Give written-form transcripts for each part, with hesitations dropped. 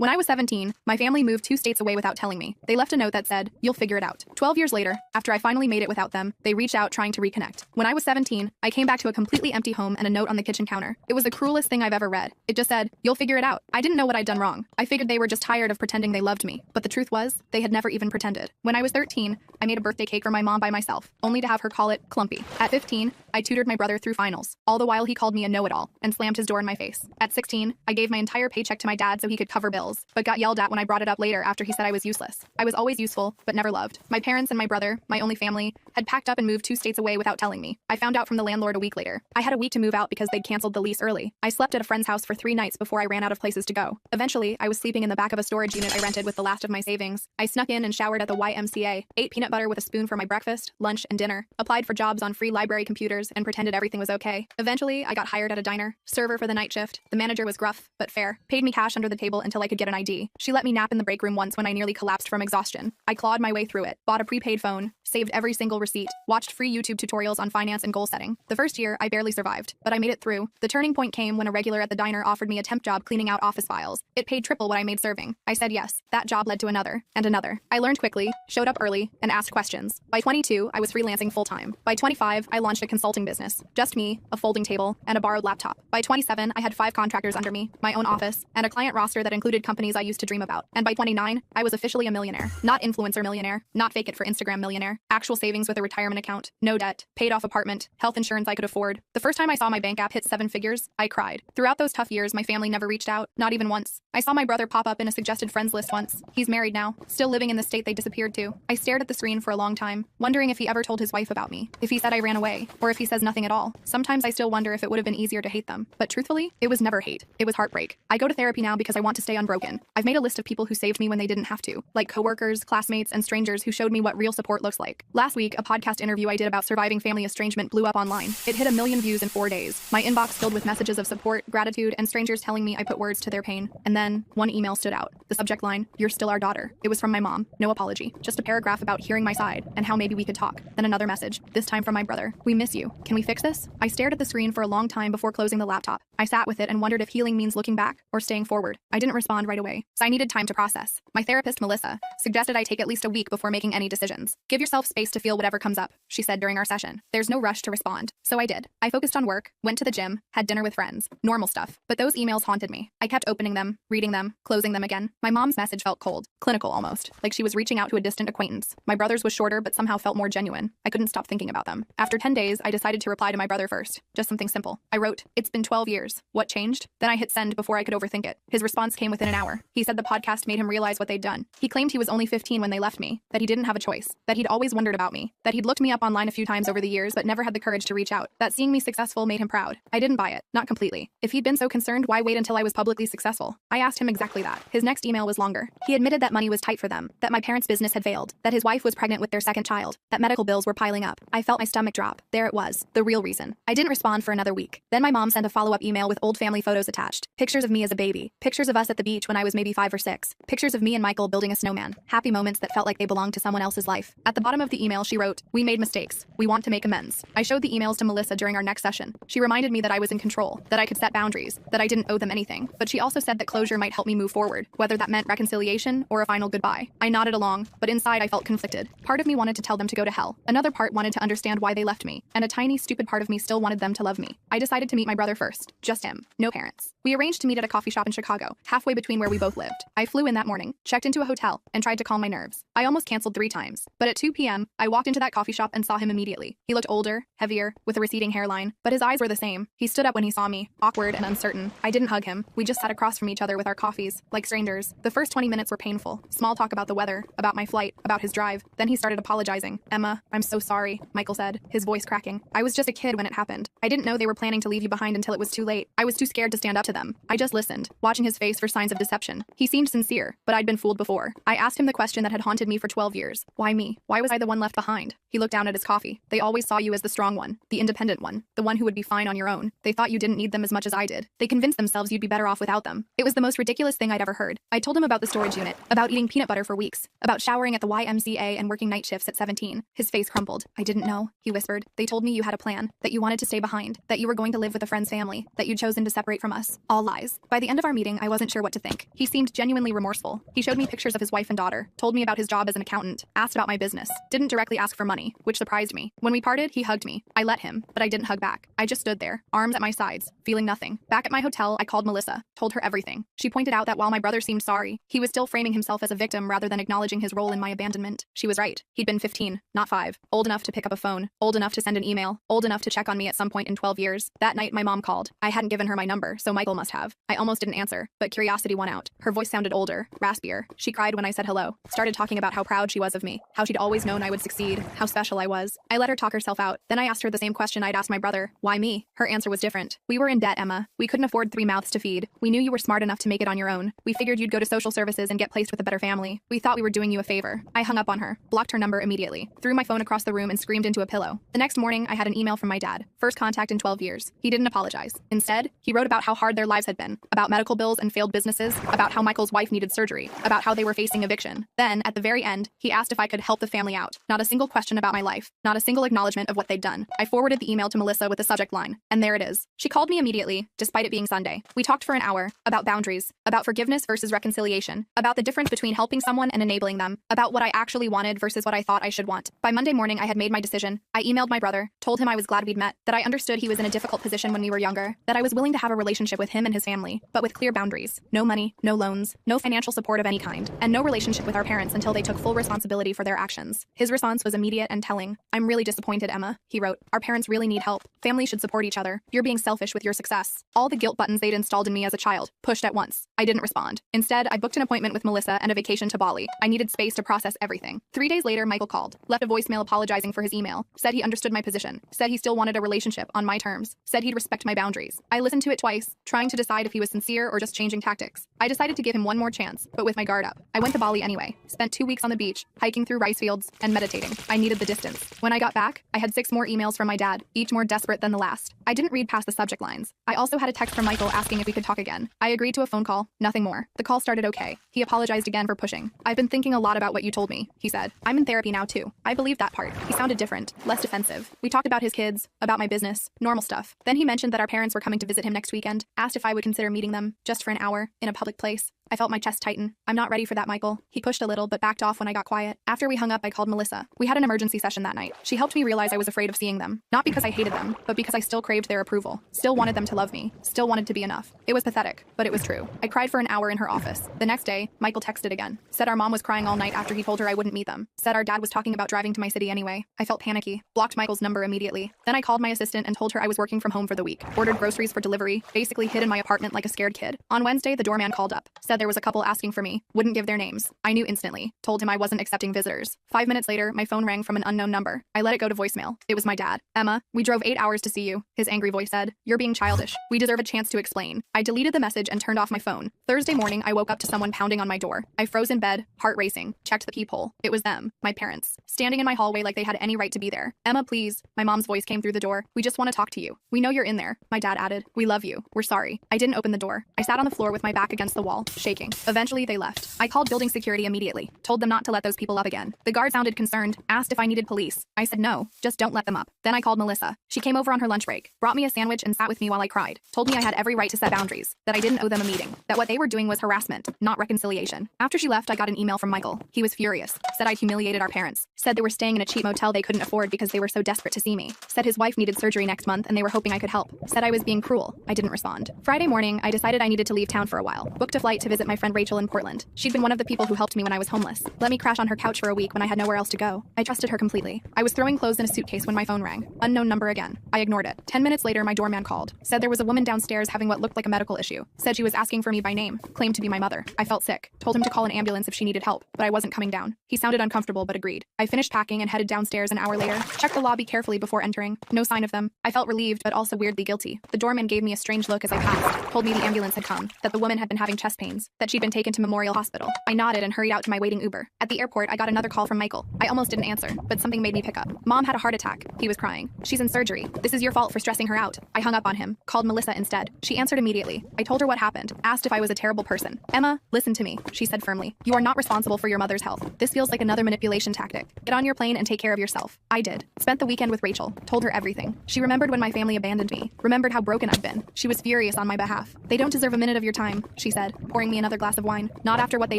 When I was 17, my family moved 2 states away without telling me. They left a note that said, "You'll figure it out." 12 years later, after I finally made it without them, they reached out trying to reconnect. When I was 17, I came back to a completely empty home and a note on the kitchen counter. It was the cruelest thing I've ever read. It just said, "You'll figure it out." I didn't know what I'd done wrong. I figured they were just tired of pretending they loved me. But the truth was, they had never even pretended. When I was 13, I made a birthday cake for my mom by myself, only to have her call it clumpy. At 15, I tutored my brother through finals, all the while he called me a know-it-all and slammed his door in my face. At 16, I gave my entire paycheck to my dad so he could cover bills, but got yelled at when I brought it up later after he said I was useless. I was always useful, but never loved. My parents and my brother, my only family, had packed up and moved 2 states away without telling me. I found out from the landlord a week later. I had a week to move out because they'd canceled the lease early. I slept at a friend's house for 3 nights before I ran out of places to go. Eventually, I was sleeping in the back of a storage unit I rented with the last of my savings. I snuck in and showered at the YMCA, ate peanut butter with a spoon for my breakfast, lunch, and dinner, applied for jobs on free library computers, and pretended everything was okay. Eventually, I got hired at a diner, server for the night shift. The manager was gruff, but fair, paid me cash under the table until I could get an ID. She let me nap in the break room once when I nearly collapsed from exhaustion. I clawed my way through it, bought a prepaid phone, saved every single receipt, watched free YouTube tutorials on finance and goal setting. The first year, I barely survived, but I made it through. The turning point came when a regular at the diner offered me a temp job cleaning out office files. It paid triple what I made serving. I said yes. That job led to another, and another. I learned quickly, showed up early, and asked questions. By 22, I was freelancing full-time. By 25, I launched a consulting business. Just me, a folding table, and a borrowed laptop. By 27, I had 5 contractors under me, my own office, and a client roster that included companies I used to dream about. And by 29, I was officially a millionaire. Not influencer millionaire, not fake it for Instagram millionaire. Actual savings with a retirement account, no debt, paid off apartment, health insurance I could afford. The first time I saw my bank app hit 7 figures, I cried. Throughout those tough years, my family never reached out, not even once. I saw my brother pop up in a suggested friends list once. He's married now, still living in the state they disappeared to. I stared at the screen for a long time, wondering if he ever told his wife about me, if he said I ran away, or if he says nothing at all. Sometimes I still wonder if it would have been easier to hate them. But truthfully, it was never hate. It was heartbreak. I go to therapy now because I want to stay unbroken. I've made a list of people who saved me when they didn't have to, like coworkers, classmates, and strangers who showed me what real support looks like. Last week, a podcast interview I did about surviving family estrangement blew up online. It hit 1 million views in 4 days. My inbox filled with messages of support, gratitude, and strangers telling me I put words to their pain. And then, one email stood out. The subject line, "You're still our daughter." It was from my mom. No apology. Just a paragraph about hearing my side and how maybe we could talk. Then another message, this time from my brother. "We miss you. Can we fix this?" I stared at the screen for a long time before closing the laptop. I sat with it and wondered if healing means looking back or staying forward. I didn't respond right away, so I needed time to process. My therapist, Melissa, suggested I take at least a week before making any decisions. "Give yourself space to feel whatever comes up," she said during our session. "There's no rush to respond." So I did. I focused on work, went to the gym, had dinner with friends. Normal stuff. But those emails haunted me. I kept opening them, reading them, closing them again. My mom's message felt cold, clinical almost, like she was reaching out to a distant acquaintance. My brother's was shorter but somehow felt more genuine. I couldn't stop thinking about them. After 10 days, I decided to reply to my brother first. Just something simple. I wrote, "It's been 12 years. What changed?" Then I hit send before I could overthink it. His response came within an hour. He said the podcast made him realize what they'd done. He claimed he was only 15 when they left me, that he didn't have a choice, that he'd always wondered about me, that he'd looked me up online a few times over the years but never had the courage to reach out, that seeing me successful made him proud. I didn't buy it. Not completely. If he'd been so concerned, why wait until I was publicly successful? I asked him exactly that. His next email was longer. He admitted that money was tight for them, that my parents' business had failed, that his wife was pregnant with their second child, that medical bills were piling up. I felt my stomach drop. There it was, the real reason. I didn't respond for another week. Then my mom sent a follow-up email with old family photos attached. Pictures of me as a baby. Pictures of us at the beach when I was maybe 5 or 6. Pictures of me and Michael building a snowman. Happy moments that felt like they belonged to someone else's life. At the bottom of the email she wrote, "We made mistakes. We want to make amends." I showed the emails to Melissa during our next session. She reminded me that I was in control, that I could set boundaries, that I didn't owe them anything. But she also said that closure might help me move forward, whether that meant reconciliation or a final goodbye. I nodded along, but inside I felt conflicted. Part of me wanted to tell them to go to hell. Another part wanted to understand why they left me. And a tiny, stupid part of me still wanted them to love me. I decided to meet my brother first. Just him. No parents. We arranged to meet at a coffee shop in Chicago, halfway between where we both lived. I flew in that morning, checked into a hotel, and tried to calm my nerves. I almost canceled 3 times. But at 2 p.m., I walked into that coffee shop and saw him immediately. He looked older, heavier, with a receding hairline, but his eyes were the same. He stood up when he saw me, awkward and uncertain. I didn't hug him. We just sat across from each other with our coffees, like strangers. The first 20 minutes were painful. Small talk about the weather, about my flight, about his drive. Then he started apologizing. "Emma, I'm so sorry," Michael said, his voice cracking. "I was just a kid when it happened. I didn't know they were planning to leave you behind until it was too late. I was too scared to stand up to them. I just listened, watching his face for signs of deception. He seemed sincere, but I'd been fooled before. I asked him the question that had haunted me for 12 years. Why me? Why was I the one left behind?" He looked down at his coffee. "They always saw you as the strong one, the independent one, the one who would be fine on your own. They thought you didn't need them as much as I did. They convinced themselves you'd be better off without them." It was the most ridiculous thing I'd ever heard. I told him about the storage unit, about eating peanut butter for weeks, about showering at the YMCA and working night shifts at 17. His face crumpled. "I didn't know," he whispered. "They told me you had a plan, that you wanted to stay behind, that you were going to live with a friend's family, that you'd chosen to separate from us. All lies. By the end of our meeting, I wasn't sure what to think. He seemed genuinely remorseful. He showed me pictures of his wife and daughter, told me about his job as an accountant, asked about my business, didn't directly ask for money, which surprised me. When we parted, he hugged me. I let him, but I didn't hug back. I just stood there, arms at my sides, feeling nothing. Back at my hotel, I called Melissa, told her everything. She pointed out that while my brother seemed sorry, he was still framing himself as a victim rather than acknowledging his role in my abandonment. She was right. He'd been 15, not 5, old enough to pick up a phone, old enough to send an email, old enough to check on me at some point in 12 years. That night, my mom called. I hadn't given her my number, so Michael must have. I almost didn't answer, but curiosity won out. Her voice sounded older, raspier. She cried when I said hello, started talking about how proud she was of me, how she'd always known I would succeed, how special I was. I let her talk herself out. Then I asked her the same question I'd asked my brother. Why me? Her answer was different. We were in debt, Emma. We couldn't afford 3 mouths to feed. We knew you were smart enough to make it on your own. We figured you'd go to social services and get placed with a better family. We thought we were doing you a favor. I hung up on her, blocked her number immediately, threw my phone across the room and screamed into a pillow. The next morning, I had an email from my dad. First contact in 12 years. He didn't apologize. Instead, he wrote about how hard their lives had been, about medical bills and failed businesses, about how Michael's wife needed surgery, about how they were facing eviction. Then, at the very end, he asked if I could help the family out. Not a single question about my life, not a single acknowledgement of what they'd done. I forwarded the email to Melissa with the subject line, and there it is. She called me immediately, despite it being Sunday. We talked for an hour, about boundaries, about forgiveness versus reconciliation, about the difference between helping someone and enabling them, about what I actually wanted versus what I thought I should want. By Monday morning, I had made my decision. I emailed my brother, told him I was glad we'd met, that I understood he was in a difficult position when we were younger, that I was willing to have a relationship with him and his family, but with clear boundaries. No money, no loans, no financial support of any kind, and no relationship with our parents until they took full responsibility for their actions. His response was immediate and telling. I'm really disappointed, Emma, he wrote. Our parents really need help. Families should support each other. You're being selfish with your success. All the guilt buttons they'd installed in me as a child, pushed at once. I didn't respond. Instead, I booked an appointment with Melissa and a vacation to Bali. I needed space to process everything. 3 days later, Michael called, left a voicemail apologizing for his email, said he understood my position, said he still wanted a relationship on my terms, said he'd respect my boundaries. I listened to it twice, trying to decide if he was sincere or just changing tactics. I decided to give him one more chance, but with my guard up. I went to Bali anyway, spent 2 weeks on the beach, hiking through rice fields, and meditating. I needed the distance. When I got back, I had 6 more emails from my dad, each more desperate than the last. I didn't read past the subject lines. I also had a text from Michael asking if we could talk again. I agreed to a phone call, nothing more. The call started okay. He apologized again for pushing. I've been thinking a lot about what you told me, he said. I'm in therapy now too. I believed that part. He sounded different, less defensive. We talked about his kids, about my business, normal stuff. Then he mentioned that our parents were coming to visit him next weekend, asked if I would consider meeting them, just for an hour, in a public place. I felt my chest tighten. I'm not ready for that, Michael. He pushed a little, but backed off when I got quiet. After we hung up, I called Melissa. We had an emergency session that night. She helped me realize I was afraid of seeing them. Not because I hated them, but because I still craved their approval. Still wanted them to love me. Still wanted to be enough. It was pathetic, but it was true. I cried for an hour in her office. The next day, Michael texted again. Said our mom was crying all night after he told her I wouldn't meet them. Said our dad was talking about driving to my city anyway. I felt panicky. Blocked Michael's number immediately. Then I called my assistant and told her I was working from home for the week. Ordered groceries for delivery. Basically hid in my apartment like a scared kid. On Wednesday, the doorman called up. Said there was a couple asking for me. Wouldn't give their names. I knew instantly. Told him I wasn't accepting visitors. 5 minutes later, my phone rang from an unknown number. I let it go to voicemail. It was my dad. Emma, we drove 8 hours to see you. His angry voice said, you're being childish. We deserve a chance to explain. I deleted the message and turned off my phone. Thursday morning, I woke up to someone pounding on my door. I froze in bed, heart racing, checked the peephole. It was them, my parents, standing in my hallway like they had any right to be there. Emma, please. My mom's voice came through the door. We just want to talk to you. We know you're in there. My dad added, we love you. We're sorry. I didn't open the door. I sat on the floor with my back against the wall, shaking. Eventually, they left. I called building security immediately. Told them not to let those people up again. The guard sounded concerned, asked if I needed police. I said no, just don't let them up. Then I called Melissa. She came over on her lunch break, brought me a sandwich and sat with me while I cried. Told me I had every right to set boundaries, that I didn't owe them a meeting, that what they were doing was harassment, not reconciliation. After she left, I got an email from Michael. He was furious. Said I'd humiliated our parents. Said they were staying in a cheap motel they couldn't afford because they were so desperate to see me. Said his wife needed surgery next month and they were hoping I could help. Said I was being cruel. I didn't respond. Friday morning, I decided I needed to leave town for a while. Booked a flight to visit my friend Rachel in Portland. She'd been one of the people who helped me when I was homeless. Let me crash on her couch for a week when I had nowhere else to go. I trusted her completely. I was throwing clothes in a suitcase when my phone rang. Unknown number again. I ignored it. 10 minutes later, my doorman called. Said there was a woman downstairs having what looked like a medical issue. Said she was asking for me by name. Claimed to be my mother. I felt sick. Told him to call an ambulance if she needed help, but I wasn't coming down. He sounded uncomfortable but agreed. I finished packing and headed downstairs an hour later. Checked the lobby carefully before entering. No sign of them. I felt relieved but also weirdly guilty. The doorman gave me a strange look as I passed. Told me the ambulance had come. That the woman had been having chest pains. conditions, that she'd been taken to Memorial Hospital. I nodded and hurried out to my waiting Uber. At the airport, I got another call from Michael. I almost didn't answer, but something made me pick up. Mom had a heart attack. He was crying. She's in surgery. This is your fault for stressing her out. I hung up on him, called Melissa instead. She answered immediately. I told her what happened, asked if I was a terrible person. Emma, listen to me, she said firmly. You are not responsible for your mother's health. This feels like another manipulation tactic. Get on your plane and take care of yourself. I did. Spent the weekend with Rachel. Told her everything. She remembered when my family abandoned me. Remembered how broken I'd been. She was furious on my behalf. They don't deserve a minute of your time, she said, pouring me another glass of wine. Not after what they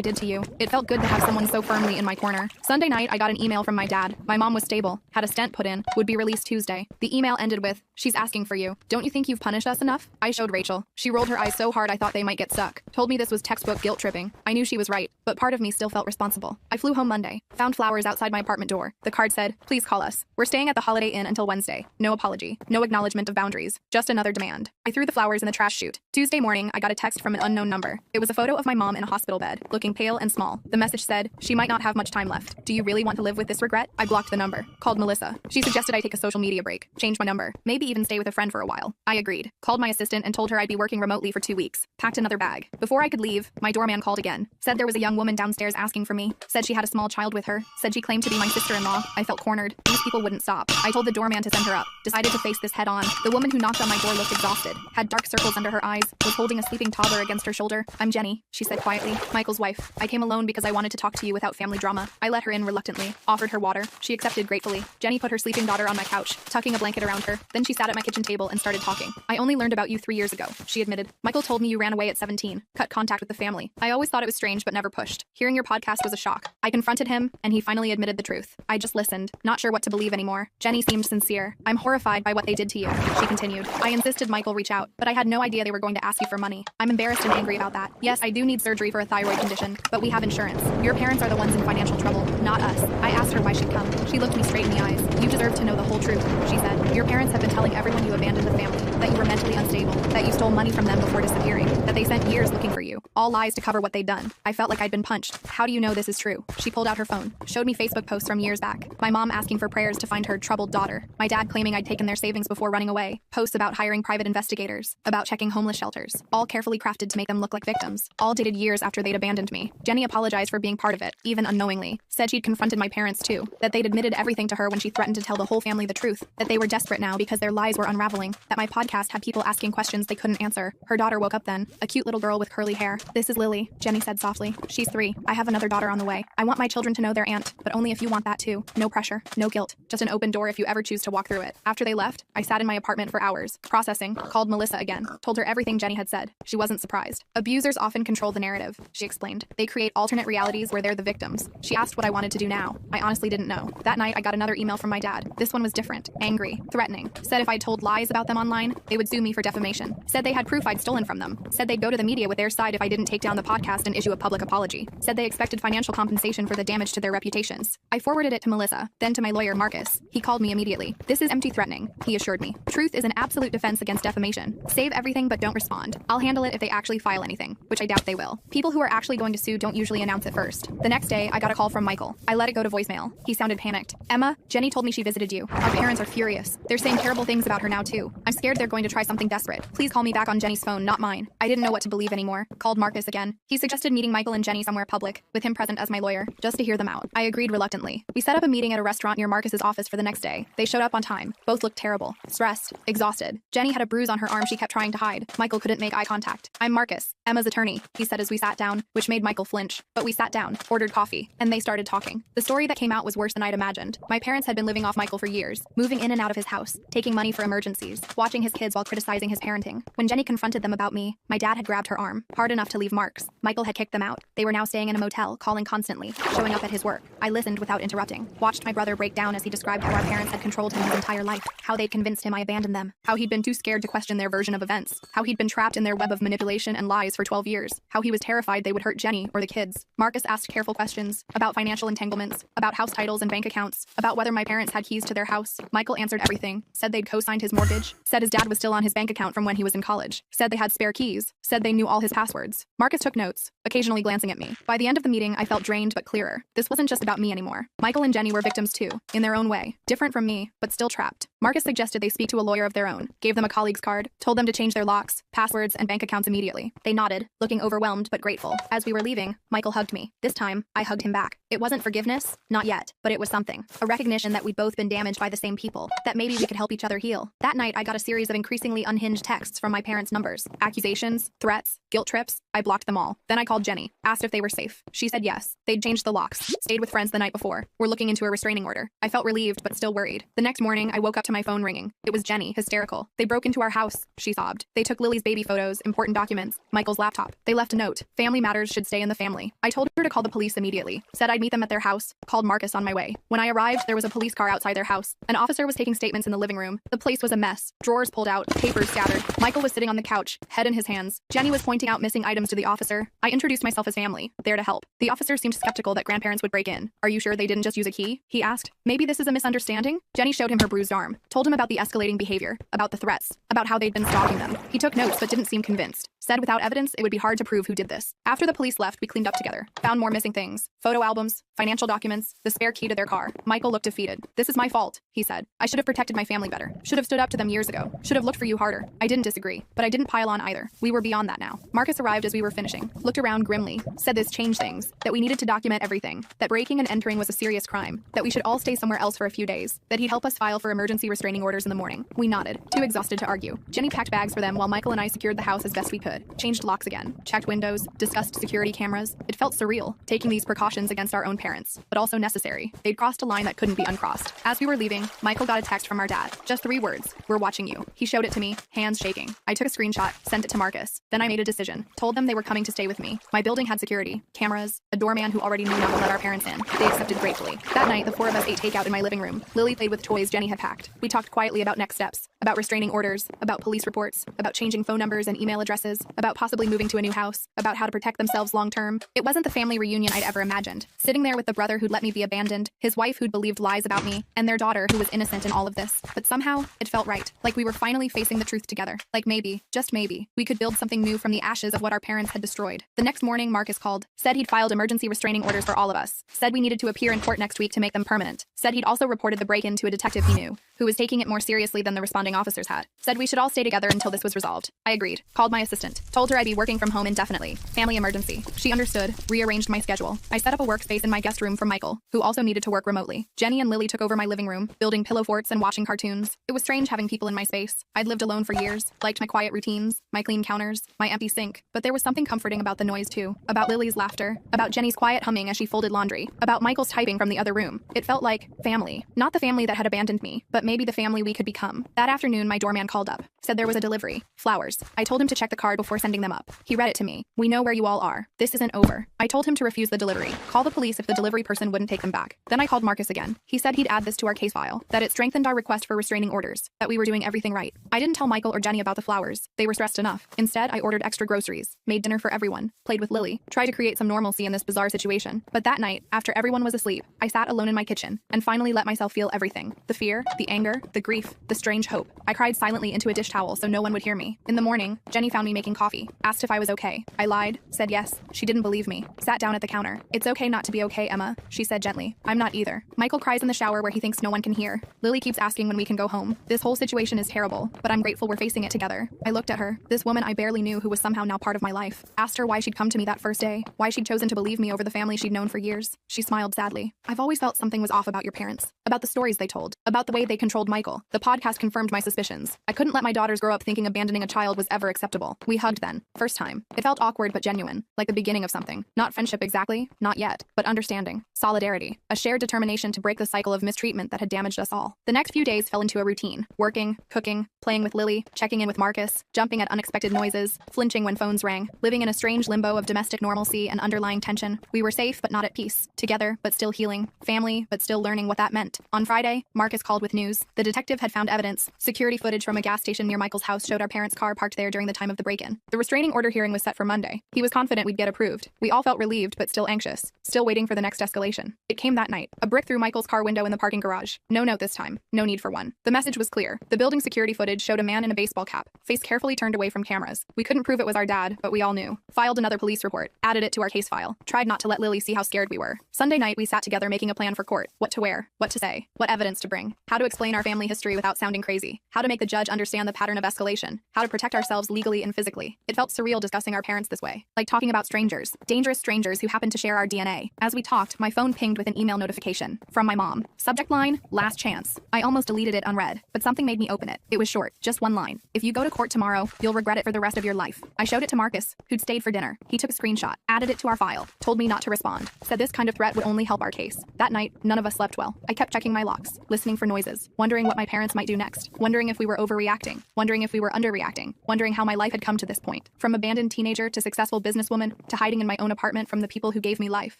did to you. It felt good to have someone so firmly in my corner. Sunday night, I got an email from my dad. My mom was stable, had a stent put in, would be released Tuesday. The email ended with, she's asking for you. Don't you think you've punished us enough? I showed Rachel. She rolled her eyes so hard I thought they might get stuck. Told me this was textbook guilt tripping. I knew she was right, but part of me still felt responsible. I flew home Monday. Found flowers outside my apartment door. The card said, please call us. We're staying at the Holiday Inn until Wednesday. No apology. No acknowledgement of boundaries. Just another demand. I threw the flowers in the trash chute. Tuesday morning, I got a text from an unknown number. It was a photo of my mom in a hospital bed, looking pale and small. The message said, she might not have much time left. Do you really want to live with this regret? I blocked the number. Called Melissa. She suggested I take a social media break, change my number, maybe even stay with a friend for a while. I agreed. Called my assistant and told her I'd be working remotely for 2 weeks. Packed another bag. Before I could leave, my doorman called again. Said there was a young woman downstairs asking for me. Said she had a small child with her. Said she claimed to be my sister-in-law. I felt cornered. These people wouldn't stop. I told the doorman to send her up. Decided to face this head on. The woman who knocked on my door looked exhausted. Had dark circles under her eyes. Was holding a sleeping toddler against her shoulder. I'm Jenny, she said quietly. Michael's wife. I came alone because I wanted to talk to you without family drama. I let her in reluctantly. Offered her water. She accepted gratefully. Jenny put her sleeping daughter on my couch, tucking a blanket around her. Then she sat at my kitchen table and started talking. I only learned about you 3 years ago, she admitted. Michael told me you ran away at 17. Cut contact with the family. I always thought it was strange but never pushed. Hearing your podcast was a shock. I confronted him, and he finally admitted the truth. I just listened, not sure what to believe anymore. Jenny seemed sincere. I'm horrified by what they did to you, she continued. I insisted Michael reach out, but I had no idea they were going to ask you for money. I'm embarrassed and angry about that. Yes, I do need surgery for a thyroid condition, but we have insurance. Your parents are the ones in financial trouble, not us. I asked her why she'd come. She looked me straight in the eyes. You deserve to know the whole truth, she said. Your parents have been telling everyone you abandoned the family, that you were mentally unstable, that you stole money from them before disappearing, that they spent years looking for you. All lies to cover what they'd done. I felt like I'd been punched. How do you know this is true? She pulled out her phone, showed me Facebook posts from years back. My mom asking for prayers to find her troubled daughter. My dad claiming I'd taken their savings before running away. Posts about hiring private investigators, about checking homeless shelters, all carefully crafted to make them look like victims. All dated years after they'd abandoned me. Jenny apologized for being part of it, even unknowingly. Said she'd confronted my parents too, that they'd admitted everything to her when she threatened to tell the whole family the truth, that they were desperate now because their lies were unraveling, that my podcast had people asking questions they couldn't answer. Her daughter woke up then, a cute little girl with curly hair. This is Lily, Jenny said softly. She's 3. I have another daughter on the way. I want my children to know their aunt, but only if you want that too. No pressure, no guilt, just an open door if you ever choose to walk through it. After they left, I sat in my apartment for hours, processing, called Melissa again, told her everything Jenny had said. She wasn't surprised. Abusers often control the narrative, she explained. They create alternate realities where they're the victims. She asked what I wanted to do now. I honestly didn't know. That night, I got another email from my dad. This one was different, angry, threatening. Said if I told lies about them online, they would sue me for defamation. Said they had proof I'd stolen from them. Said they'd go to the media with their side if I didn't take down the podcast and issue a public apology. Said they expected financial compensation for the damage to their reputations. I forwarded it to Melissa, then to my lawyer Marcus. He called me immediately. This is empty threatening, he assured me. Truth is an absolute defense against defamation. Save everything but don't respond. I'll handle it if they actually file anything, which I doubt they will. People who are actually going to sue don't usually announce it first. The next day, I got a call from Michael. I let it go to voicemail. He sounded panicked. Emma, Jenny told me she visited you. Our parents are furious. They're saying terrible things about her now too. I'm scared they're going to try something desperate. Please call me back on Jenny's phone, not mine. I didn't know what to believe anymore. Called Marcus again. He suggested meeting Michael and Jenny somewhere public, with him present as my lawyer, just to hear them out. I agreed reluctantly. We set up a meeting at a restaurant near Marcus's office for the next day. They showed up on time. Both looked terrible. Stressed. Exhausted. Jenny had a bruise on her arm she kept trying to hide. Michael couldn't make eye contact. I'm Marcus, Emma's attorney, he said as we sat down, which made Michael flinch. But we sat down, ordered coffee, and they started talking. The story that came out was worse than I'd imagined. My parents had been living off Michael for years, moving in and out of his house, taking money for emergencies, watching his kids while criticizing his parenting. When Jenny confronted them about me, my dad had grabbed her arm, hard enough to leave marks. Michael had kicked them out. They were now staying in a motel, calling constantly, showing up at his work. I listened without interrupting, watched my brother break down as he described how our parents had controlled him his entire life, how they'd convinced him I abandoned them, how he'd been too scared to question their version of events, how he'd been trapped in their web of manipulation and lies for 12 years, how he was terrified they would hurt Jenny or the kids. Marcus asked careful questions about financial entanglements, about house titles and bank accounts, about whether my parents had keys to their house. Michael answered everything, said they'd co-signed his mortgage, said his dad was still on his bank account from when he was in college, said they had spare keys, said they knew all his passwords. Marcus took notes, occasionally glancing at me. By the end of the meeting, I felt drained but clearer. This wasn't just about me anymore. Michael and Jenny were victims too, in their own way, different from me, but still trapped. Marcus suggested they speak to a lawyer of their own, gave them a colleague's card, told them to change their locks, passwords, and bank accounts immediately. They nodded, looking overwhelmed but grateful. As we were leaving, Michael hugged me. This time, I hugged him back. It wasn't forgiveness, not yet, but it was something. A recognition that we'd both been damaged by the same people, that maybe we could help each other heal. That night, I got a series of increasingly unhinged texts from my parents' numbers. Accusations, threats, guilt trips. I blocked them all. Then I called Jenny, asked if they were safe. She said yes. They'd changed the locks, stayed with friends the night before, were looking into a restraining order. I felt relieved, but still worried. The next morning, I woke up to my phone ringing. It was Jenny, hysterical. They broke into our house, she sobbed. They took Lily's baby photos, important documents, Michael's laptop. They left a note. Family matters should stay in the family. I told her to call the police immediately. Said I'd meet them at their house. Called Marcus on my way. When I arrived, there was a police car outside their house. An officer was taking statements in the living room. The place was a mess. Drawers pulled out, papers scattered. Michael was sitting on the couch, head in his hands. Jenny was pointing out missing items to the officer. I introduced myself as family, there to help. The officer seemed skeptical that grandparents would break in. Are you sure they didn't just use a key? He asked. Maybe this is a misunderstanding? Jenny showed him her bruised arm, told him about the escalating behavior, about the threats, about how they'd been stalking them. He took notes but didn't seem convinced. Said without evidence, it would be hard to prove who did this. After the police left, we cleaned up together. Found more missing things. Photo albums, financial documents, the spare key to their car. Michael looked defeated. This is my fault, he said. I should have protected my family better. Should have stood up to them years ago. Should have looked for you harder. I didn't disagree, but I didn't pile on either. We were beyond that now. Marcus arrived as we were finishing, looked around grimly, said this changed things, that we needed to document everything, that breaking and entering was a serious crime, that we should all stay somewhere else for a few days, that he'd help us file for emergency restraining orders in the morning. We nodded, too exhausted to argue. Jenny packed bags for them while Michael and I secured the house as best we could, changed locks again, checked windows, discussed security cameras. It felt surreal, taking these precautions against our own parents, but also necessary. They'd crossed a line that couldn't be uncrossed. As we were leaving, Michael got a text from our dad. Just 3 words. We're watching you. He showed it to me, hands shaking. I took a screenshot, sent it to Marcus. Then I made a decision. Told them they were coming to stay with me. My building had security, cameras, a doorman who already knew not to let our parents in. They accepted gratefully. That night, the 4 of us ate takeout in my living room. Lily played with toys Jenny had packed. We talked quietly about next steps, about restraining orders, about police reports, about changing phone numbers and email addresses, about possibly moving to a new house, about how to protect themselves long term. It wasn't the family reunion I'd ever imagined. Sitting there with the brother who'd let me be abandoned, his wife who'd believed lies about me, and their daughter who was innocent in all of this. But somehow, it felt right. Like we were finally facing the truth together. Like maybe, just maybe, we could build something new from the ashes of what our parents had destroyed. The next morning, Marcus called. Said he'd filed emergency restraining orders for all of us. Said we needed to appear in court next week to make them permanent. Said he'd also reported the break-in to a detective he knew, who was taking it more seriously than the responding officers had. Said we should all stay together until this was resolved. I agreed. Called my assistant. Told her I'd be working from home indefinitely. Family emergency. She understood, rearranged my schedule. I set up a workspace in my guest room for Michael, who also needed to work remotely. Jenny and Lily took over my living room, building pillow forts and watching cartoons. It was strange having people in my space. I'd lived alone for years, liked my quiet routines, my clean counters, my empty sink. But there was something comforting about the noise too. About Lily's laughter. About Jenny's quiet humming as she folded laundry. About Michael's typing from the other room. It felt like family. Not the family that had abandoned me, but maybe the family we could become. That afternoon, my doorman called up. Said there was a delivery. Flowers. I told him to check the card before sending them up. He read it to me. We know where you all are. This isn't over. I told him to refuse the delivery. Call the police if the delivery person wouldn't take them back. Then I called Marcus again. He said he'd add this to our case file. That it strengthened our request for restraining orders. That we were doing everything right. I didn't tell Michael or Jenny about the flowers. They were stressed enough. Instead, I ordered extra groceries, made dinner for everyone, played with Lily, tried to create some normalcy in this bizarre situation. But that night, after everyone was asleep, I sat alone in my kitchen and finally let myself feel everything. The fear, the anger, the grief, the strange hope. I cried silently into a dish towel so no one would hear me. In the morning, Jenny found me making coffee, asked if I was okay. I lied, said yes. She didn't believe me. Sat down at the counter. It's okay not to be okay, Emma, she said gently. I'm not either. Michael cries in the shower where he thinks no one can hear. Lily keeps asking when we can go home. This whole situation is terrible, but I'm grateful we're facing it together. I looked at her, this woman I barely knew who was somehow now part of my life. Asked her why she'd come to me that first day, why she'd chosen to believe me over the family she'd known for years. She smiled sadly. I've always felt something was off about your parents. About the stories they told. About the way they controlled Michael. The podcast confirmed my suspicions. I couldn't let my daughters grow up thinking abandoning a child was ever acceptable. We hugged then. First time. It felt awkward but genuine. Like the beginning of something. Not friendship exactly, not yet, but understanding. Solidarity. A shared determination to break the cycle of mistreatment that had damaged us all. The next few days fell into a routine. Working, cooking, playing with Lily, checking in with Marcus, jumping at unexpected noises, flinching when phones rang, living in a strange limbo of domestic normalcy and underlying tension. We were safe but not at peace. Together but still healing. Family but still learning what that meant. On Friday, Marcus called with news. The detective had found evidence, security footage from a gas station near near Michael's house showed our parents' car parked there during the time of the break-in. The restraining order hearing was set for Monday. He was confident we'd get approved. We all felt relieved but still anxious, still waiting for the next escalation. It came that night. A brick through Michael's car window in the parking garage. No note this time. No need for one. The message was clear. The building security footage showed a man in a baseball cap, face carefully turned away from cameras. We couldn't prove it was our dad, but we all knew. Filed another police report. Added it to our case file. Tried not to let Lily see how scared we were. Sunday night we sat together making a plan for court. What to wear. What to say. What evidence to bring. How to explain our family history without sounding crazy. How to make the judge understand the pattern of escalation. How to protect ourselves legally and physically. It felt surreal discussing our parents this way. Like talking about strangers. Dangerous strangers who happened to share our DNA. As we talked, my phone pinged with an email notification. From my mom. Subject line, last chance. I almost deleted it unread, but something made me open it. It was short, just one line. If you go to court tomorrow, you'll regret it for the rest of your life. I showed it to Marcus, who'd stayed for dinner. He took a screenshot, added it to our file, told me not to respond, said this kind of threat would only help our case. That night, none of us slept well. I kept checking my locks, listening for noises, wondering what my parents might do next, wondering if we were overreacting, wondering if we were underreacting, wondering how my life had come to this point. From abandoned teenager to successful businesswoman to hiding in my own apartment from the people who gave me life.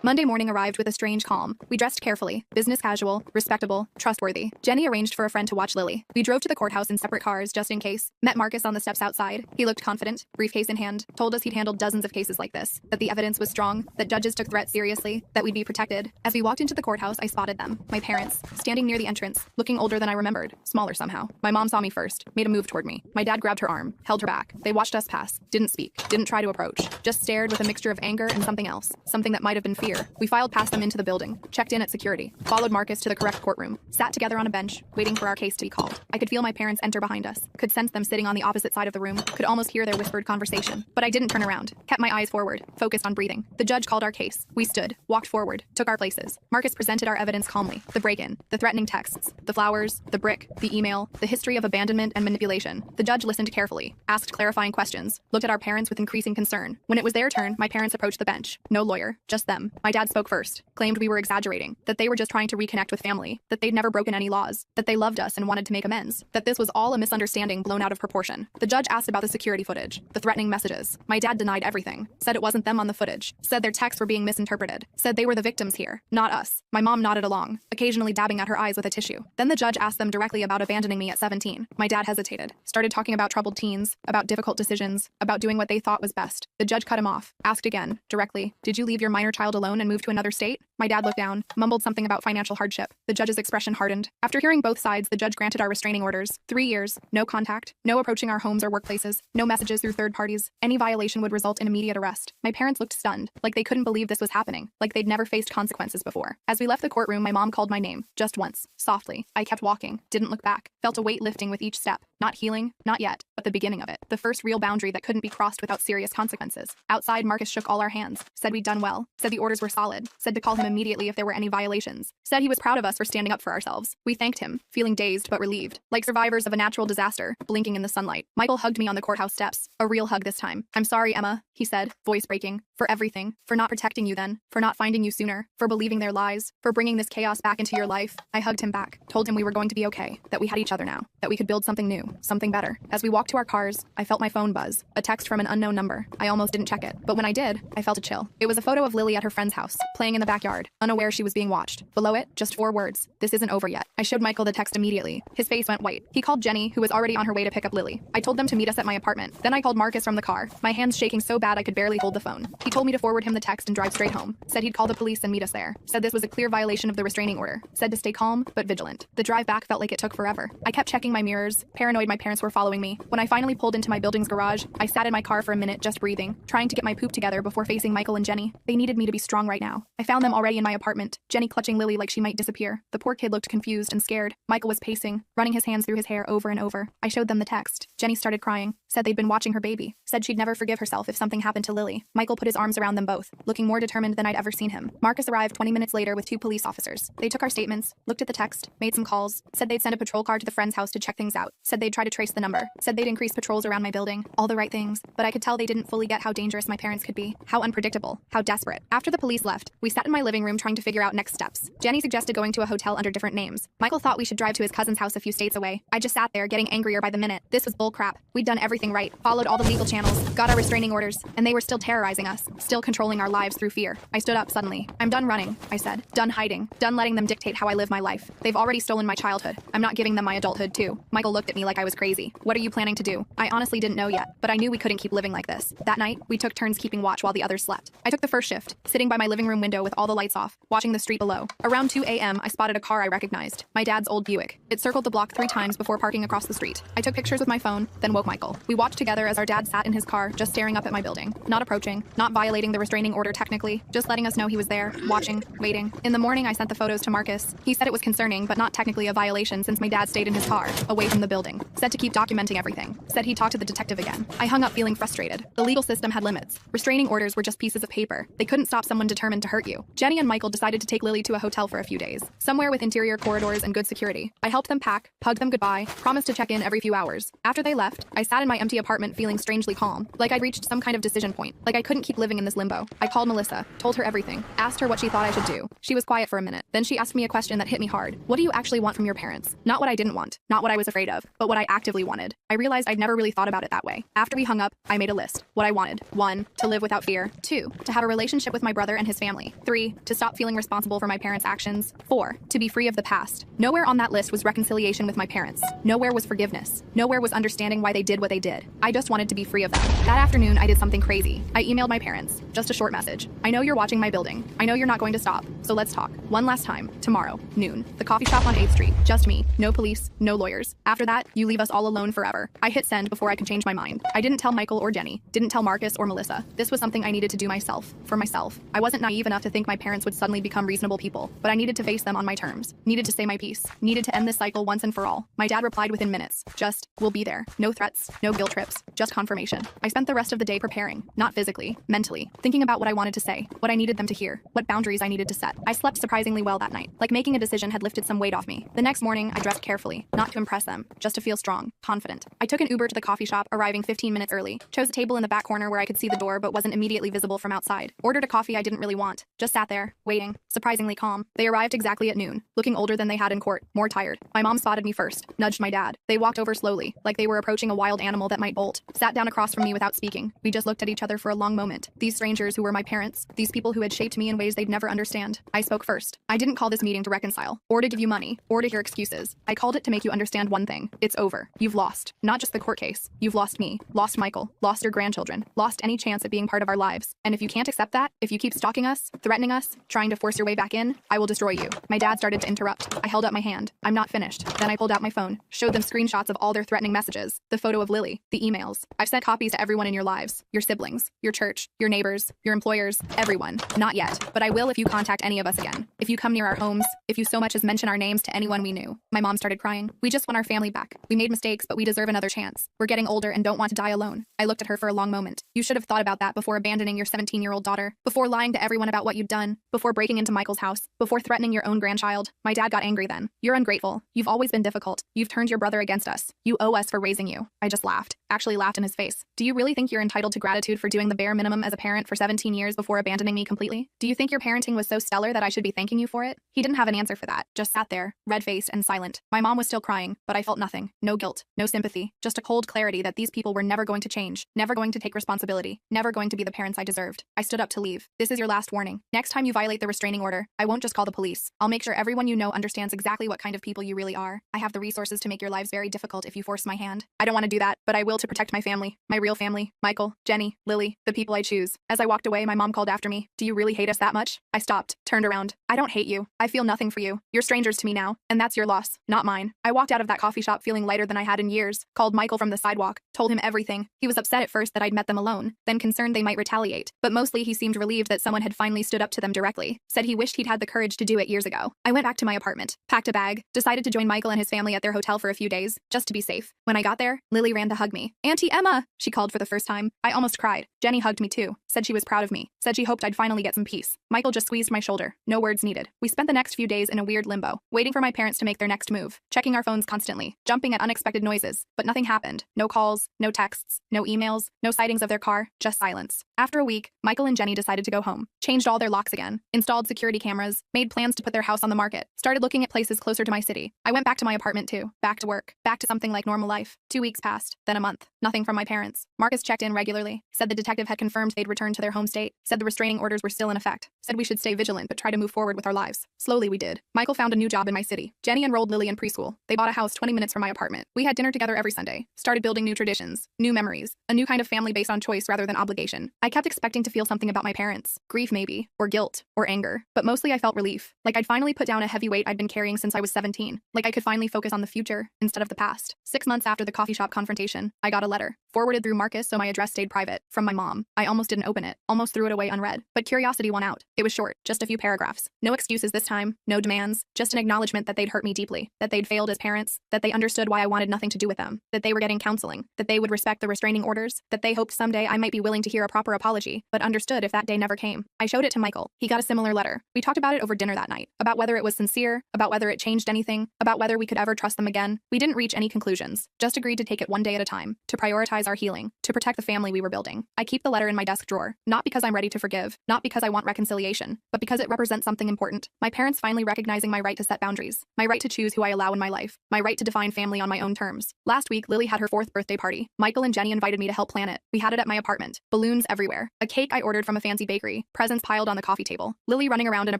Monday morning arrived with a strange calm. We dressed carefully, business casual, respectable, trustworthy. Jenny arranged for a friend to watch Lily. We drove to the courthouse in separate cars just in case. Met Marcus on the steps outside. He looked confident, briefcase in hand, told us he'd handled dozens of cases like this, that the evidence was strong, that judges took threats seriously, that we'd be protected. As we walked into the courthouse, I spotted them, my parents, standing near the entrance, looking older than I remembered, smaller somehow. My mom saw me first, made a move toward me. My dad grabbed her arm, held her back. They watched us pass, didn't speak, didn't try to approach, just stared with a mixture of anger and something else, something that might have been fear. We filed past them into the building, checked in at security, followed Marcus to the correct courtroom, sat together on a bench, waiting for our case to be called. I could feel my parents enter behind us, could sense them sitting on the opposite side of the room, could almost hear their whispered conversation. But I didn't turn around, kept my eyes forward, focused on breathing. The judge called our case. We stood, walked forward, took our places. Marcus presented our evidence calmly. The break-in, the threatening texts, the flowers, the brick, the email, the history of abandonment and manipulation. The judge listened carefully, asked clarifying questions, looked at our parents with increasing concern. When it was their turn, my parents approached the bench. No lawyer, just them. My dad spoke first, claimed we were exaggerating, that they were just trying to reconnect with family, that they'd never broken any laws, that they loved us and wanted to make amends, that this was all a misunderstanding blown out of proportion. The judge asked about the security footage, the threatening messages. My dad denied everything, said it wasn't them on the footage, said their texts were being misinterpreted, said they were the victims here, not us. My mom nodded along, occasionally dabbing at her eyes with a tissue. Then the judge asked them directly about abandoning me at 17. My dad hesitated, started talking about troubled teens, about difficult decisions, about doing what they thought was best. The judge cut him off, asked again, directly, did you leave your minor child alone and move to another state? My dad looked down, mumbled something about financial hardship. The judge's expression hardened. After hearing both sides, the judge granted our restraining orders. 3 years, no contact, no approaching our homes or workplaces, no messages through third parties. Any violation would result in immediate arrest. My parents looked stunned, like they couldn't believe this was happening, like they'd never faced consequences before. As we left the courtroom, my mom called my name, just once, softly. I kept walking, didn't look back, felt a weight lifting with each step. Not healing, not yet, but the beginning of it. The first real boundary that couldn't be crossed without serious consequences. Outside, Marcus shook all our hands, said we'd done well, said the orders were solid, said to call him immediately if there were any violations, said he was proud of us for standing up for ourselves. We thanked him, feeling dazed but relieved, like survivors of a natural disaster, blinking in the sunlight. Michael hugged me on the courthouse steps, a real hug this time. I'm sorry, Emma, he said, voice breaking, for everything, for not protecting you then, for not finding you sooner, for believing their lies, for bringing this chaos back into your life. I hugged him back, told him we were going to be okay, that we had each other now, that we could build something new, something better. As we walked to our cars, I felt my phone buzz, a text from an unknown number. I almost didn't check it, but when I did, I felt a chill. It was a photo of Lily at her friend's house, playing in the backyard, unaware she was being watched. Below it, just 4 words, this isn't over yet. I showed Michael the text immediately. His face went white. He called Jenny, who was already on her way to pick up Lily. I told them to meet us at my apartment. Then I called Marcus from the car, my hands shaking so bad I could barely hold the phone. He told me to forward him the text and drive straight home. Said he'd call the police and meet us there. Said this was a clear violation of the restraining order. Said to stay calm, but vigilant. The drive back felt like it took forever. I kept checking my mirrors, paranoid my parents were following me. When I finally pulled into my building's garage, I sat in my car for a minute just breathing, trying to get my poop together before facing Michael and Jenny. They needed me to be strong right now. I found them already in my apartment, Jenny clutching Lily like she might disappear. The poor kid looked confused and scared. Michael was pacing, running his hands through his hair over and over. I showed them the text. Jenny started crying, said they'd been watching her baby, said she'd never forgive herself if something happened to Lily. Michael put his arms around them both, looking more determined than I'd ever seen him. Marcus arrived 20 minutes later with 2 police officers. They took our statements, looked at the text, made some calls, said they'd send a patrol car to the friend's house to check things out, said they'd try to trace the number, said they'd increase patrols around my building, all the right things, but I could tell they didn't fully get how dangerous my parents could be, how unpredictable, how desperate. After the police left, we sat in my living living room trying to figure out next steps. Jenny suggested going to a hotel under different names. Michael thought we should drive to his cousin's house a few states away. I just sat there getting angrier by the minute. This was bullcrap. We'd done everything right, followed all the legal channels, got our restraining orders, and they were still terrorizing us, still controlling our lives through fear. I stood up suddenly. I'm done running, I said. Done hiding. Done letting them dictate how I live my life. They've already stolen my childhood. I'm not giving them my adulthood too. Michael looked at me like I was crazy. What are you planning to do? I honestly didn't know yet, but I knew we couldn't keep living like this. That night, we took turns keeping watch while the others slept. I took the first shift, sitting by my living room window with all the lights off, watching the street below. Around 2 a.m., I spotted a car I recognized. My dad's old Buick. It circled the block 3 times before parking across the street. I took pictures with my phone, then woke Michael. We watched together as our dad sat in his car, just staring up at my building. Not approaching, not violating the restraining order technically, just letting us know he was there, watching, waiting. In the morning, I sent the photos to Marcus. He said it was concerning, but not technically a violation since my dad stayed in his car, away from the building. Said to keep documenting everything. Said he'd talk to the detective again. I hung up feeling frustrated. The legal system had limits. Restraining orders were just pieces of paper. They couldn't stop someone determined to hurt you. Jenny and Michael decided to take Lily to a hotel for a few days, somewhere with interior corridors and good security. I helped them pack, hugged them goodbye, promised to check in every few hours. After they left, I sat in my empty apartment feeling strangely calm, like I'd reached some kind of decision point, like I couldn't keep living in this limbo. I called Melissa, told her everything, asked her what she thought I should do. She was quiet for a minute. Then she asked me a question that hit me hard. What do you actually want from your parents? Not what I didn't want, not what I was afraid of, but what I actively wanted. I realized I'd never really thought about it that way. After we hung up, I made a list. What I wanted. 1, to live without fear. 2, to have a relationship with my brother and his family. 3, to stop feeling responsible for my parents' actions. 4, to be free of the past. Nowhere on that list was reconciliation with my parents. Nowhere was forgiveness. Nowhere was understanding why they did what they did. I just wanted to be free of them. That afternoon, I did something crazy. I emailed my parents. Just a short message. I know you're watching my building. I know you're not going to stop. So let's talk. One last time. Tomorrow, noon. The coffee shop on 8th Street. Just me. No police. No lawyers. After that, you leave us all alone forever. I hit send before I could change my mind. I didn't tell Michael or Jenny. Didn't tell Marcus or Melissa. This was something I needed to do myself. For myself. I wasn't naive enough to think my parents would suddenly become reasonable people, but I needed to face them on my terms. Needed to say my piece. Needed to end this cycle once and for all. My dad replied within minutes. Just, we'll be there. No threats. No guilt trips. Just confirmation. I spent the rest of the day preparing. Not physically. Mentally. Thinking about what I wanted to say. What I needed them to hear. What boundaries I needed to set. I slept surprisingly well that night. Like making a decision had lifted some weight off me. The next morning, I dressed carefully. Not to impress them. Just to feel strong. Confident. I took an Uber to the coffee shop, arriving 15 minutes early. Chose a table in the back corner where I could see the door but wasn't immediately visible from outside. Ordered a coffee I didn't really want. Just sat there, waiting. Surprisingly calm. They arrived exactly at noon. Looking older than they had in court. More tired. My mom spotted me first. Nudged my dad. They walked over slowly, like they were approaching a wild animal that might bolt. Sat down across from me without speaking. We just looked at each other for a long moment. These strangers who were my parents. These people who had shaped me in ways they'd never understand. I spoke first. I didn't call this meeting to reconcile, or to give you money, or to hear excuses. I called it to make you understand one thing. It's over. You've lost. Not just the court case. You've lost me. Lost Michael. Lost your grandchildren. Lost any chance at being part of our lives. And if you can't accept that, if you keep stalking us, threatening us, trying to force your way back in, I will destroy you. My dad started to interrupt. I held up my hand. I'm not finished. Then I pulled out my phone, showed them screenshots of all their threatening messages, the photo of Lily, the emails. I've sent copies to everyone in your lives, your siblings, your church, your neighbors, your employers, everyone. Not yet, but I will if you contact any of us again. If you come near our homes, if you so much as mention our names to anyone we knew. My mom started crying. We just want our family back. We made mistakes, but we deserve another chance. We're getting older and don't want to die alone. I looked at her for a long moment. You should have thought about that before abandoning your 17-year-old daughter, before lying to everyone about what you'd done, before breaking into Michael's house, before threatening your own grandchild. My dad got angry then. You're ungrateful. You've always been difficult. You've turned your brother against us. You owe us for raising you. I just laughed. Actually laughed in his face. Do you really think you're entitled to gratitude for doing the bare minimum as a parent for 17 years before abandoning me completely? Do you think your parenting was so stellar that I should be thanking you for it? He didn't have an answer for that. Just sat there, red-faced and silent. My mom was still crying, but I felt nothing. No guilt. No sympathy. Just a cold clarity that these people were never going to change. Never going to take responsibility. Never going to be the parents I deserved. I stood up to leave. This is your last warning. Next time you violate the restraining order, I won't just call the police. I'll make sure everyone you know understands exactly what kind of people you really are. I have the resources to make your lives very difficult if you force my hand. I don't want to do that, but I will to protect my family. My real family. Michael, Jenny, Lily, the people I choose. As I walked away, my mom called after me. Do you really hate us that much? I stopped, turned around. I don't hate you. I feel nothing for you. You're strangers to me now, and that's your loss, not mine. I walked out of that coffee shop feeling lighter than I had in years, called Michael from the sidewalk, told him everything. He was upset at first that I'd met them alone, then concerned they might retaliate, but mostly he seemed relieved that someone had finally stood up to them directly. Said he wished he'd had the courage to do it years ago. I went back to my apartment, packed a bag, decided to join Michael and his family at their hotel for a few days, just to be safe. When I got there, Lily ran to hug me. Auntie Emma, she called for the first time. I almost cried. Jenny hugged me too, said she was proud of me, said she hoped I'd finally get some peace. Michael just squeezed my shoulder. No words needed. We spent the next few days in a weird limbo, waiting for my parents to make their next move, checking our phones constantly, jumping at unexpected noises, but nothing happened. No calls, no texts, no emails, no sightings of their car, just silence. After a week, Michael and Jenny decided to go home, changed all their locks again. again, installed security cameras, made plans to put their house on the market, started looking at places closer to my city. I went back to my apartment too, back to work, back to something like normal life. 2 weeks passed, then a month. Nothing from my parents. Marcus checked in regularly, said the detective had confirmed they'd returned to their home state, said the restraining orders were still in effect, said we should stay vigilant but try to move forward with our lives. Slowly we did. Michael found a new job in my city. Jenny enrolled Lily in preschool. They bought a house 20 minutes from my apartment. We had dinner together every Sunday, started building new traditions, new memories, a new kind of family based on choice rather than obligation. I kept expecting to feel something about my parents, grief maybe, or guilt, or anger, but mostly I felt relief, like I'd finally put down a heavy weight I'd been carrying since I was 17, like I could finally focus on the future instead of the past. 6 months after the coffee shop confrontation, I got a letter, forwarded through Marcus so my address stayed private, from my mom. I almost didn't open it, almost threw it away unread, but curiosity won out. It was short, just a few paragraphs. No excuses this time, no demands, just an acknowledgement that they'd hurt me deeply, that they'd failed as parents, that they understood why I wanted nothing to do with them, that they were getting counseling, that they would respect the restraining orders, that they hoped someday I might be willing to hear a proper apology, but understood if that day never came. I showed it to Michael. He got a similar letter. We talked about it over dinner that night, about whether it was sincere, about whether it changed anything, about whether we could ever trust them again. We didn't reach any conclusions, just agreed to take it one day at a time, to prioritize our healing, to protect the family we were building. I keep the letter in my desk drawer, not because I'm ready to forgive, not because I want reconciliation, but because it represents something important. My parents finally recognizing my right to set boundaries, my right to choose who I allow in my life, my right to define family on my own terms. Last week, Lily had her 4th birthday party. Michael and Jenny invited me to help plan it. We had it at my apartment. Balloons everywhere. A cake I ordered from a fancy bakery. Presents piled on the coffee table. Lily running around in a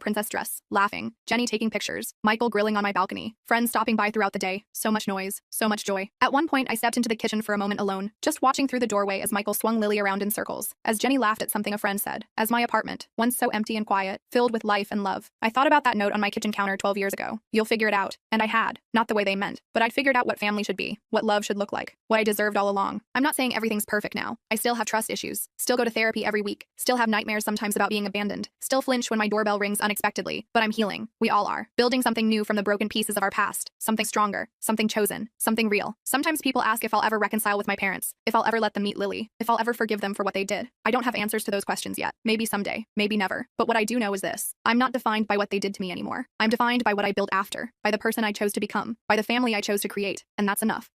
princess dress, laughing. Jenny taking pictures. Michael grilling on my balcony. Friends stopping by throughout the day. So much noise. So much joy. At one point, I stepped into the kitchen for a moment alone, just watching through the doorway as Michael swung Lily around in circles, as Jenny laughed at something a friend said, as my apartment, once so empty and quiet, filled with life and love. I thought about that note on my kitchen counter 12 years ago. You'll figure it out. And I had. Not the way they meant, but I'd figured out what family should be, what love should look like, what I deserved all along. I'm not saying everything's perfect now. I still have trust issues, still go to therapy every week, still have nightmares sometimes about being abandoned, still flinch when my doorbell rings unexpectedly, but I'm healing. We all are. Building something new from the broken pieces of our past, something stronger, something chosen, something real. Sometimes people ask if I'll ever reconcile with my parents, if I'll ever let them meet Lily, if I'll ever forgive them for what they did. I don't have answers to those questions yet. Maybe someday, maybe never. But what I do know is this. I'm not defined by what they did to me anymore. I'm defined by what I built after, by the person I chose to become, by the family I chose to create, and that's enough.